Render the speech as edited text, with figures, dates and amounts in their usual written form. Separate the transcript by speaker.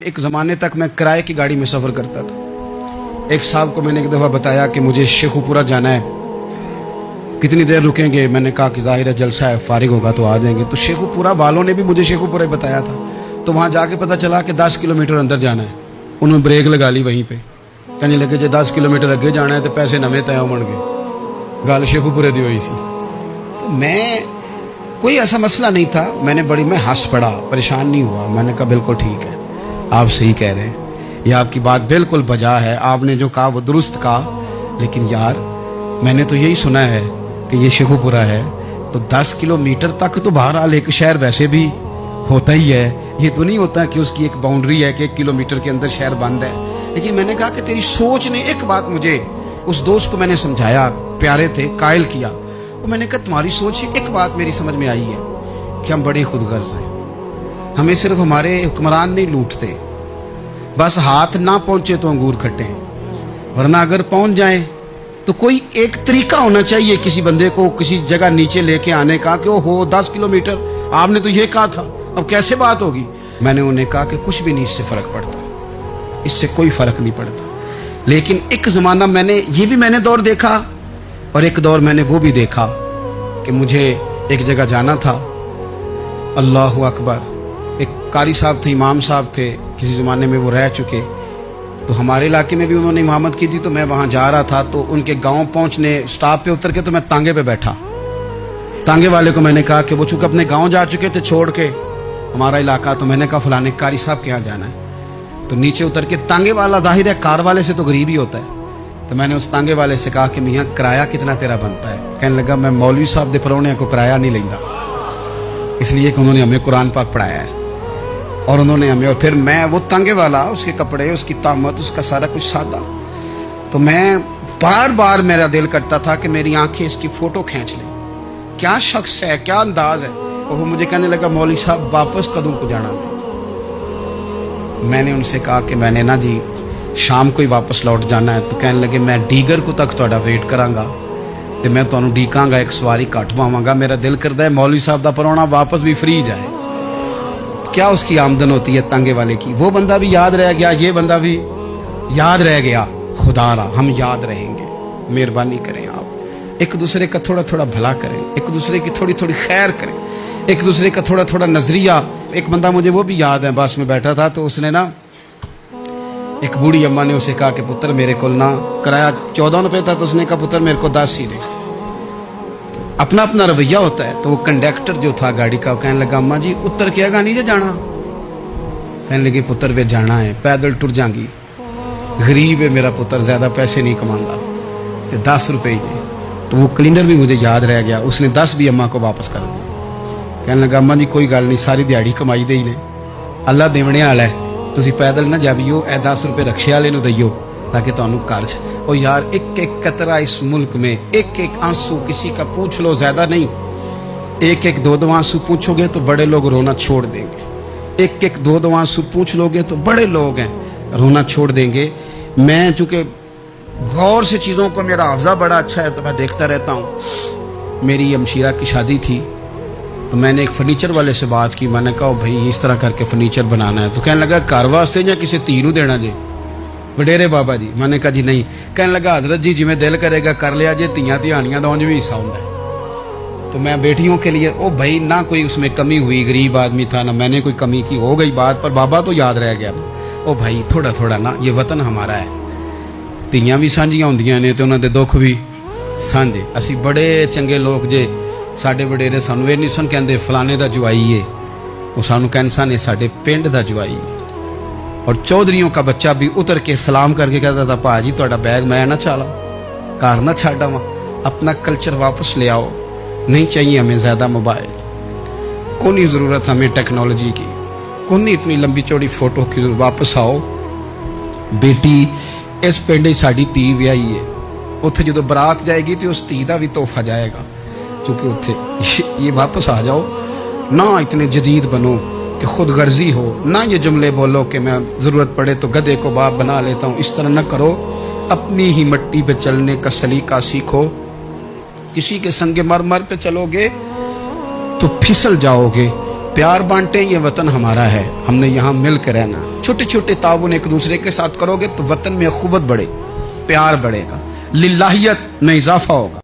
Speaker 1: एक ज़माने तक मैं किराए की गाड़ी में सफ़र करता था। एक साहब को मैंने एक दफ़ा बताया कि मुझे शेखुपुरा जाना है, कितनी देर रुकेंगे? मैंने कहा कि ज़ाहिर है जलसा है, फारिग होगा तो आ जाएंगे। तो शेखुपुरा वालों ने भी मुझे शेखुपुरा ही बताया था। तो वहाँ जाके पता चला कि 10 किलोमीटर अंदर जाना है। उन्होंने ब्रेक लगा ली वहीं पर, कहने लगे जो 10 किलोमीटर अगे जाना है तो पैसे नवे तय होण गए। गल शेखुपुरे दी हुई सी। तो मैं कोई ऐसा मसला नहीं था, मैं हंस पड़ा, परेशान नहीं हुआ। मैंने कहा बिल्कुल ठीक है, आप सही कह रहे हैं, ये आपकी बात बिल्कुल बजा है, आपने जो कहा वो दुरुस्त कहा। लेकिन यार मैंने तो यही सुना है कि ये शेखुपुरा है, तो 10 किलोमीटर तक तो बहरहाल एक शहर वैसे भी होता ही है। ये तो नहीं होता कि उसकी एक बाउंड्री है कि 1 किलोमीटर के अंदर शहर बंद है। लेकिन मैंने कहा कि तेरी सोच ने एक बात, मुझे उस दोस्त को मैंने समझाया, प्यारे थे, कायल किया। और मैंने कहा तुम्हारी सोच से एक बात मेरी समझ में आई है कि हम बड़े खुदगर्ज हैं। हमें सिर्फ हमारे हुक्मरान नहीं लूटते, बस हाथ ना पहुंचे तो अंगूर खट्टे हैं, वरना अगर पहुंच जाए तो कोई एक तरीका होना चाहिए किसी बंदे को किसी जगह नीचे लेके आने का कि हो 10 किलोमीटर आपने तो ये कहा था, अब कैसे बात होगी? मैंने उन्हें कहा कि कुछ भी नहीं इससे फर्क पड़ता, इससे कोई फर्क नहीं पड़ता। लेकिन एक जमाना मैंने दौर देखा, और एक दौर मैंने वो भी देखा कि मुझे एक जगह जाना था। अल्लाहु अकबर, एक कारी साहब थे, इमाम साहब थे, किसी ज़माने में वो रह चुके। तो हमारे इलाके में भी उन्होंने इमामत की थी। तो मैं वहाँ जा रहा था, तो उनके गांव पहुँचने स्टॉप पे उतर के तो मैं तांगे पे बैठा। तांगे वाले को मैंने कहा कि वो चूँकि अपने गांव जा चुके थे छोड़ के हमारा इलाका, तो मैंने कहा फलाने कारी साहब के यहाँ जाना है। तो नीचे उतर के तांगे वाला, जाहिर है कार वाले से तो गरीब ही होता है, तो मैंने उस तांगे वाले से कहा कि मियाँ किराया कितना तेरा बनता है? कहने लगा मैं मौलवी साहब दे परौने को किराया नहीं लेंदा, इसलिए कि उन्होंने हमें कुरान पाक पढ़ाया है और उन्होंने हमें। और फिर मैं वो तांगे वाला, उसके कपड़े, उसकी तामत, उसका सारा कुछ सादा। तो मैं बार बार मेरा दिल करता था कि मेरी आंखें इसकी फोटो खींच लें, क्या शख्स है, क्या अंदाज है। और वो मुझे कहने लगा मौलवी साहब वापस कदों को जाना है? मैंने उनसे कहा कि मैंने ना जी शाम को ही वापस लौट जाना है। तो कहने लगे मैं डीगर को तक तुहाडा वेट करांगा ते मैं तुहानू डीकांगा, एक सवारी घट पावांगा। मेरा दिल करता है मौलवी साहब दा परौना वापस भी फ्री जाए। क्या उसकी आमदन होती है तांगे वाले की? वो बंदा भी याद रह गया, ये बंदा भी याद रह गया। खुदारा हम याद रहेंगे, मेहरबानी करें आप, एक दूसरे का थोड़ा थोड़ा भला करें, एक दूसरे की थोड़ी थोड़ी खैर करें, एक दूसरे का थोड़ा थोड़ा नजरिया। एक बंदा मुझे वो भी याद है, बस में बैठा था, तो उसने ना, एक बूढ़ी अम्मा ने उसे कहा कि पुत्र मेरे को ना किराया 14 रुपये था, तो उसने कहा पुत्र मेरे को 10 ही दे। अपना अपना रवैया होता है। तो वो कंडक्टर जो था गाड़ी का, कहने लगा अम्मा जी उतर के आगा नहीं जे जाना? कहने लगी पुत्र वे जाना है, पैदल टुर जाएंगी, गरीब है मेरा पुत्र, ज्यादा पैसे नहीं कमांदा, तो 10 रुपये ही दे। तो वो क्लीनर भी मुझे याद रह गया, उसने 10 भी अम्मा को वापस कर दिया। कहने लगा अम्मा जी कोई गल नहीं, सारी दिहाड़ी कमाई दे ही ने, अल्लाह देवने वाला है, तुसी पैदल ना जावियो, ए 10 रुपये रक्शे वाले नूं दईयो ताकि तुहानू कर्ज। और यार एक एक कतरा इस मुल्क में, एक एक आंसू किसी का पूछ लो, ज्यादा नहीं, एक एक दो दो आंसू पूछोगे तो बड़े लोग रोना छोड़ देंगे। एक एक दो दो आंसू पूछ लोगे तो बड़े लोग हैं रोना छोड़ देंगे। मैं चूंकि गौर से चीज़ों को, मेरा हाफजा बड़ा अच्छा है तो मैं देखता रहता हूँ। मेरी अमशीरा की शादी थी, तो मैंने एक फर्नीचर वाले से बात की। मैंने कहा भाई इस तरह करके फर्नीचर बनाना है। तो कहने लगा घर वास्ते या किसी धी नूं देना जी? वडेरे बाबा जी। मैंने कहा जी नहीं। कहने लगा हजरत जी जिवें दिल करेगा कर लिया जे, तियां तिहानियां दा उंज भी हिस्सा हुंदा है। तो मैं बेटियों के लिए, ओ भाई ना कोई उसमें कमी हुई, गरीब आदमी था ना मैंने कोई कमी की, हो गई बात, पर बाबा तो याद रह गया। ओ भाई थोड़ा थोड़ा ना, ये वतन हमारा है, तियां भी सांझियां हुंदियां ने ते उन्हां दे दुख भी सांझे। असी बड़े चंगे लोग जे, साडे वडेरे सानू नहीं सन कहते फलाने दा जवाई है, वो सानू कहन सन साडे पिंड दा जवाई है। और चौधरियों का बच्चा भी उतर के सलाम करके कहता था भाजी तुहाडा बैग मैं ना चाला, घर ना छाड़ा वहाँ, अपना कल्चर वापस ले आओ। नहीं चाहिए हमें ज़्यादा मोबाइल, कौन ही ज़रूरत हमें टेक्नोलॉजी की, कौन नहीं इतनी लंबी चौड़ी फोटो की, वापस आओ। बेटी इस पिंड साड़ी धी व्याही है, उत्थे जो बरात जाएगी तो उस धी का भी तोहफा जाएगा, क्योंकि उत्थे ये वापस आ जाओ ना, इतने जदीद बनो कि खुद गर्जी हो ना, ये जुमले बोलो कि मैं ज़रूरत पड़े तो गधे को बाप बना लेता हूँ, इस तरह न करो। अपनी ही मिट्टी पे चलने का सलीका सीखो। किसी के संगे मर मर पे चलोगे तो फिसल जाओगे। प्यार बांटे, ये वतन हमारा है, हमने यहाँ मिल कर रहना। چھوٹے چھوٹے تعاون ایک دوسرے کے ساتھ کرو گے تو وطن میں اخوت بڑھے، پیار بڑھے گا، للہیت میں اضافہ ہوگا۔